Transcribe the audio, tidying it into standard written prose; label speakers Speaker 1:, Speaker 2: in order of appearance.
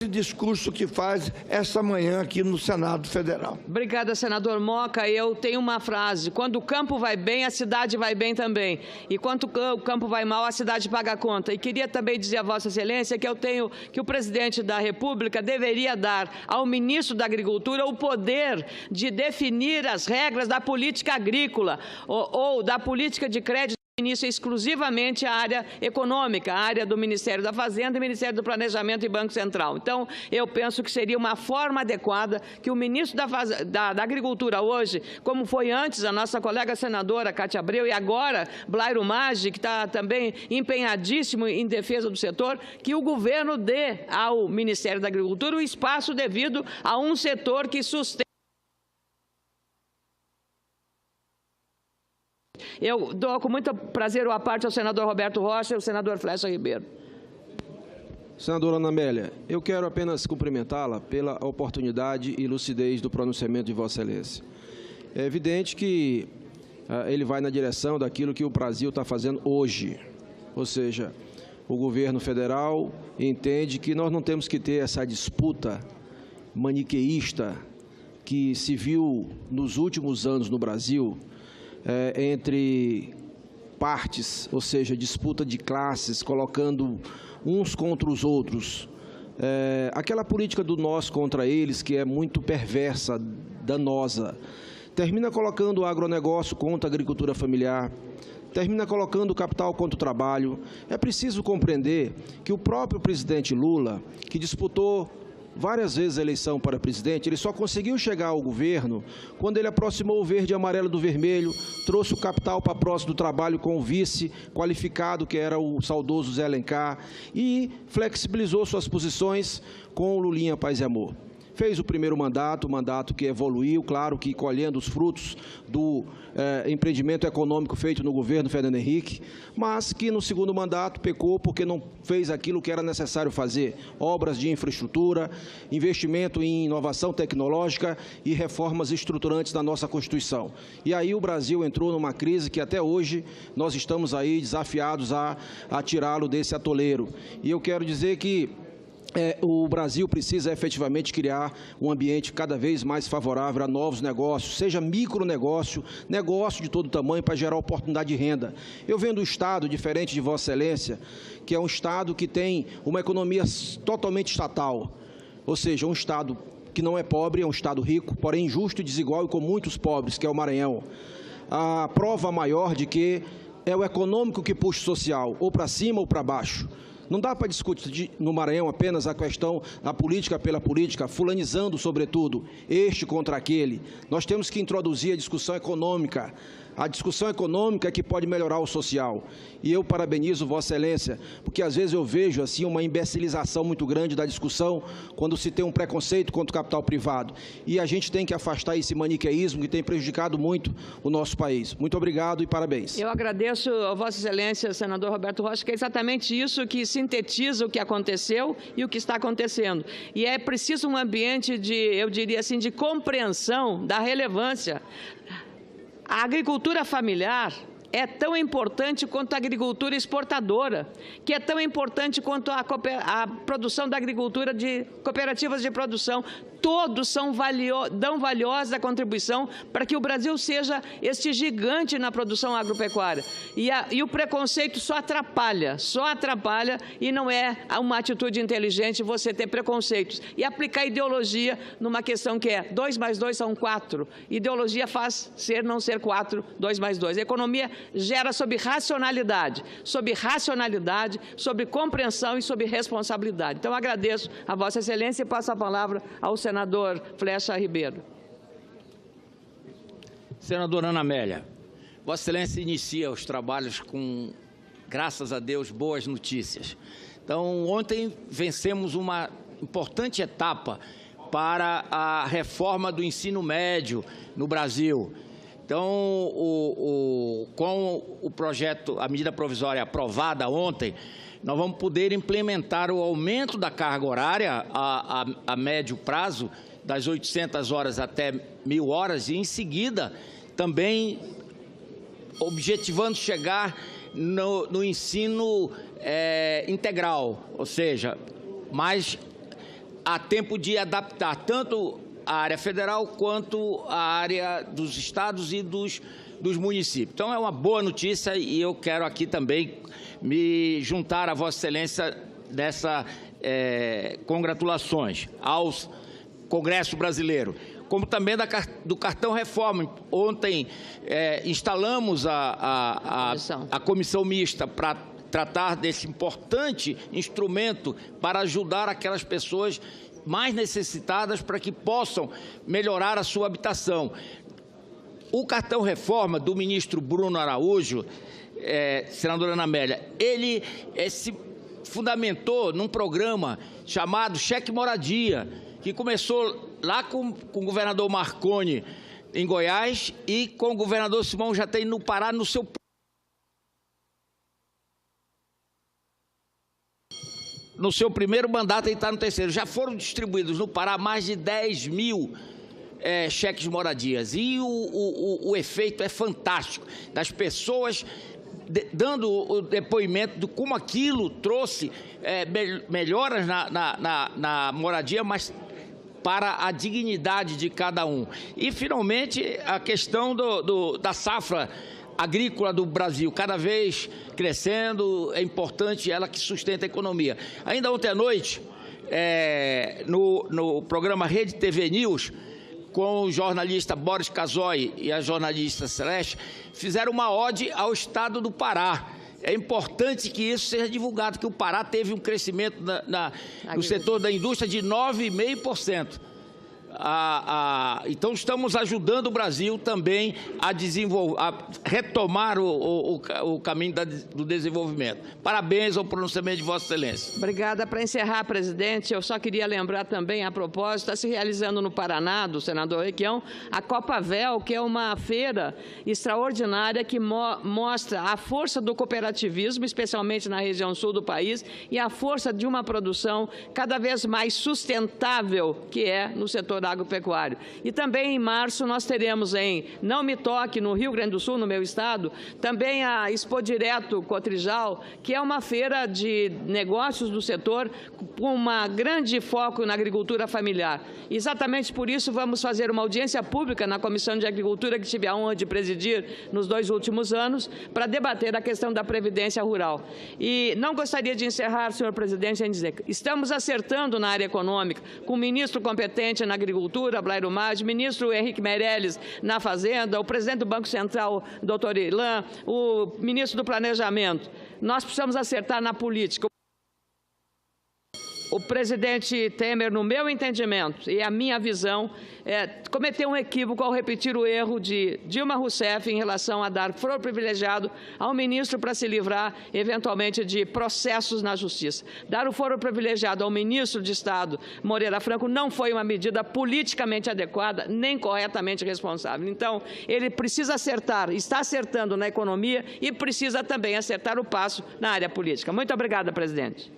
Speaker 1: esse discurso que faz essa manhã aqui no Senado Federal.
Speaker 2: Obrigada, senador Moca. Eu tenho uma frase: quando o campo vai bem, a cidade vai bem também. E quando o campo vai mal, a cidade paga a conta. E queria também dizer a Vossa Excelência que o presidente da República deveria dar ao ministro da Agricultura o poder de definir as regras da política agrícola ou da política de crédito. Ministra exclusivamente a área econômica, a área do Ministério da Fazenda e Ministério do Planejamento e Banco Central. Então, eu penso que seria uma forma adequada que o ministro da Agricultura hoje, como foi antes a nossa colega senadora Cátia Abreu e agora Blairo Maggi, que está também empenhadíssimo em defesa do setor, que o governo dê ao Ministério da Agricultura o espaço devido a um setor que sustenta. Eu dou com muito prazer a parte ao senador Roberto Rocha e ao senador Flecha Ribeiro.
Speaker 3: Senadora Ana Amélia, eu quero apenas cumprimentá-la pela oportunidade e lucidez do pronunciamento de Vossa Excelência. É evidente que ele vai na direção daquilo que o Brasil está fazendo hoje, ou seja, o governo federal entende que nós não temos que ter essa disputa maniqueísta que se viu nos últimos anos no Brasil, entre partes, ou seja, disputa de classes, colocando uns contra os outros. Aquela política do nós contra eles, que é muito perversa, danosa, termina colocando o agronegócio contra a agricultura familiar, termina colocando o capital contra o trabalho. É preciso compreender que o próprio presidente Lula, que disputou várias vezes a eleição para presidente, ele só conseguiu chegar ao governo quando ele aproximou o verde e amarelo do vermelho, trouxe o capital para próximo do trabalho com o vice qualificado, que era o saudoso Zé Alencar, e flexibilizou suas posições com o Lulinha Paz e Amor. Fez o primeiro mandato, que evoluiu, claro que colhendo os frutos do empreendimento econômico feito no governo Fernando Henrique, mas que no segundo mandato pecou porque não fez aquilo que era necessário fazer: obras de infraestrutura, investimento em inovação tecnológica e reformas estruturantes da nossa Constituição. E aí o Brasil entrou numa crise que até hoje nós estamos aí desafiados a tirá-lo desse atoleiro. E eu quero dizer que o Brasil precisa efetivamente criar um ambiente cada vez mais favorável a novos negócios, seja micronegócio, negócio de todo tamanho, para gerar oportunidade de renda. Eu venho do Estado, diferente de Vossa Excelência, que é um Estado que tem uma economia totalmente estatal, ou seja, um Estado que não é pobre, é um Estado rico, porém injusto e desigual e com muitos pobres, que é o Maranhão. A prova maior de que é o econômico que puxa o social, ou para cima ou para baixo. Não dá para discutir no Maranhão apenas a questão da política pela política, fulanizando, sobretudo, este contra aquele. Nós temos que introduzir a discussão econômica. A discussão econômica é que pode melhorar o social. E eu parabenizo Vossa Excelência, porque às vezes eu vejo assim uma imbecilização muito grande da discussão quando se tem um preconceito contra o capital privado. E a gente tem que afastar esse maniqueísmo que tem prejudicado muito o nosso país. Muito obrigado e parabéns.
Speaker 2: Eu agradeço a Vossa Excelência, senador Roberto Rocha, que é exatamente isso que sintetiza o que aconteceu e o que está acontecendo. E é preciso um ambiente de, eu diria assim, de compreensão da relevância. A agricultura familiar é tão importante quanto a agricultura exportadora, que é tão importante quanto a produção da agricultura de cooperativas de produção. Todos dão valiosa contribuição para que o Brasil seja este gigante na produção agropecuária. E o preconceito só atrapalha, e não é uma atitude inteligente você ter preconceitos e aplicar ideologia numa questão que é 2 mais 2 são 4. Ideologia faz não ser 4, 2 mais 2. A economia gera sobre racionalidade, sobre compreensão e sobre responsabilidade. Então, agradeço a Vossa Excelência e passo a palavra ao senador Flecha Ribeiro.
Speaker 4: Senadora Ana Amélia, Vossa Excelência inicia os trabalhos com, graças a Deus, boas notícias. Então, ontem vencemos uma importante etapa para a reforma do ensino médio no Brasil. Então, com o projeto, a medida provisória aprovada ontem, nós vamos poder implementar o aumento da carga horária a médio prazo, das 800 horas até 1.000 horas, e, em seguida, também objetivando chegar no ensino integral, ou seja, mais há tempo de adaptar tanto a área federal quanto a área dos estados e dos municípios. Então, é uma boa notícia e eu quero aqui também me juntar a Vossa Excelência dessa congratulações aos Congresso Brasileiro, como também do Cartão Reforma. Ontem instalamos a comissão mista para tratar desse importante instrumento para ajudar aquelas pessoas mais necessitadas para que possam melhorar a sua habitação. O Cartão Reforma do ministro Bruno Araújo, senadora Ana Amélia, ele se fundamentou num programa chamado Cheque Moradia, que começou lá com o governador Marconi em Goiás e com o governador Simão Jatei no Pará no seu primeiro mandato, e está no terceiro. Já foram distribuídos no Pará mais de 10 mil cheques de moradias. E o efeito é fantástico, das pessoas dando o depoimento de como aquilo trouxe melhoras na moradia, mas para a dignidade de cada um. E, finalmente, a questão da safra agrícola do Brasil, cada vez crescendo, é importante, ela que sustenta a economia. Ainda ontem à noite, no programa Rede TV News, com o jornalista Boris Casoy e a jornalista Celeste, fizeram uma ode ao estado do Pará. É importante que isso seja divulgado, que o Pará teve um crescimento no setor da indústria de 9,5%. Então, estamos ajudando o Brasil também a retomar o caminho do desenvolvimento. Parabéns ao pronunciamento de Vossa Excelência.
Speaker 2: Obrigada. Para encerrar, presidente, eu só queria lembrar também, a propósito, está se realizando no Paraná, do senador Requião, a Copavel, que é uma feira extraordinária que mostra a força do cooperativismo, especialmente na região sul do país, e a força de uma produção cada vez mais sustentável, que é no setor agropecuário. E também em março nós teremos em Não Me Toque, no Rio Grande do Sul, no meu estado, também a Expo Direto Cotrijal, que é uma feira de negócios do setor com uma grande foco na agricultura familiar. Exatamente por isso vamos fazer uma audiência pública na Comissão de Agricultura, que tive a honra de presidir nos 2 últimos anos, para debater a questão da Previdência Rural. E não gostaria de encerrar, senhor presidente, sem dizer que estamos acertando na área econômica, com o ministro competente na agricultura, Blairo Maggi, ministro Henrique Meirelles na Fazenda, o presidente do Banco Central, doutor Ilan, o ministro do Planejamento. Nós precisamos acertar na política. O presidente Temer, no meu entendimento e a minha visão, cometeu um equívoco ao repetir o erro de Dilma Rousseff em relação a dar foro privilegiado ao ministro para se livrar, eventualmente, de processos na Justiça. Dar o foro privilegiado ao ministro de Estado, Moreira Franco, não foi uma medida politicamente adequada, nem corretamente responsável. Então, ele precisa acertar, está acertando na economia e precisa também acertar o passo na área política. Muito obrigada, presidente.